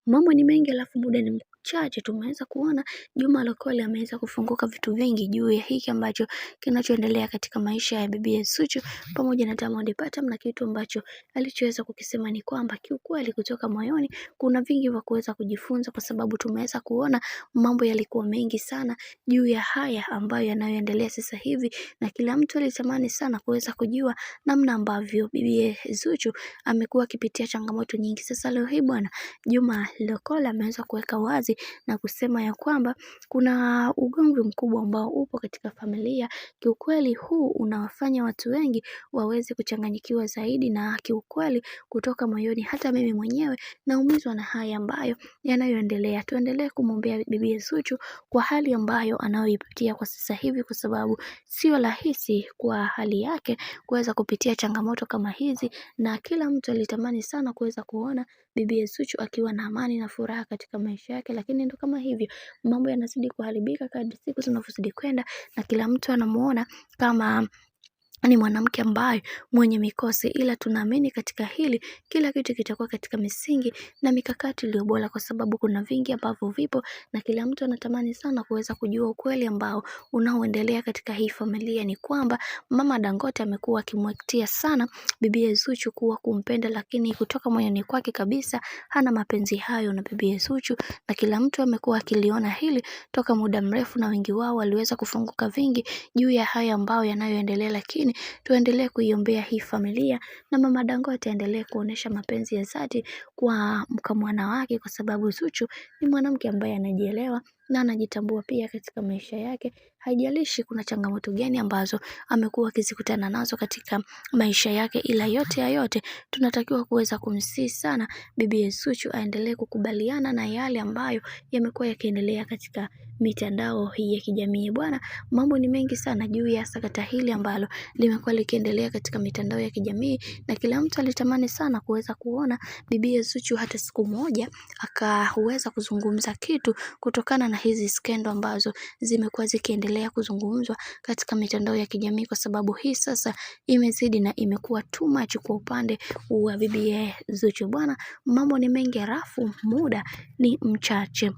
Mambo ni mengi alafu muda ni mchache. Tumeweza kuona Juma Lokole ameweza kufunguka vitu vingi juu ya hiki ambacho kinachoendelea katika maisha ya bibi Zuchu pamoja na Diamond Platnumz, na kitu ambacho alichoweza kukisema ni kwamba kiukweli kutoka moyoni kuna vingi vya kuweza kujifunza, kwa sababu tumeweza kuona mambo yalikuwa mengi sana juu ya haya ambayo yanayoendelea sasa hivi, na kila mtu alitamani sana kuweza kujua namna ambavyo bibi Zuchu amekuwa akipitia changamoto nyingi. Sasa leo hii bwana Juma Lokole ameweza kuweka wazi na kusema ya kwamba kuna ugomvi mkubwa ambao upo katika familia. Kiukweli huu unawafanya watu wengi waweze kuchanganyikiwa zaidi, na kiukweli kutoka moyoni hata mimi mwenyewe naumizwa na haya ambayo yanayoendelea. Tuendelee kumwombea bibi Zuchu kwa hali ambayo anayoipitia kwa sasa hivi, kwa sababu sio rahisi kwa hali yake kuweza kupitia changamoto kama hizi, na kila mtu alitamani sana kuweza kuona bibi Zuchu akiwa na amani na furaha katika maisha yake, lakini ndo kama hivyo mambo yanazidi kuharibika kadri siku zinavyozidi kwenda, na kila mtu anamuona kama ni mwanamke ambaye mwenye mikosi, ila tunaamini katika hili kila kitu kitakuwa katika misingi na mikakati iliyo bora, kwa sababu kuna vingi ambavyo vipo na kila mtu anatamani sana kuweza kujua ukweli ambao unaoendelea katika hii familia. Ni kwamba mama Dangote amekuwa akimwektia sana bibi Zuchu kuwa kumpenda, lakini kutoka moyoni kwake kabisa hana mapenzi hayo na bibi Zuchu, na kila mtu amekuwa akiliona hili toka muda mrefu, na wengi wao waliweza kufunguka vingi juu ya haya ambao yanayoendelea, lakini tuendelee kuiombea hii familia na mama Dangote aendelee kuonesha mapenzi ya dhati kwa mkamwana wake, kwa sababu Zuchu ni mwanamke ambaye anajielewa na anajitambua pia katika maisha yake. Haijalishi kuna changamoto gani ambazo amekuwa akizikutana nazo katika maisha yake, ila yote ya yote tunatakiwa kuweza kumsihi sana bibi Zuchu aendelee kukubaliana na yale ambayo yamekuwa yakiendelea katika mitandao hii ya kijamii. Bwana, mambo ni mengi sana juu ya sakata hili ambalo limekuwa likiendelea katika mitandao ya kijamii, na kila mtu alitamani sana kuweza kuona bibi Zuchu hata siku moja akaweza kuzungumza kitu kutokana na hizi skendo ambazo zimekuwa zikiendelea kuzungumzwa katika mitandao ya kijamii, kwa sababu hii sasa imezidi na imekuwa too much kwa upande wa bibi Zuchu. Bwana, mambo ni mengi, rafu muda ni mchache.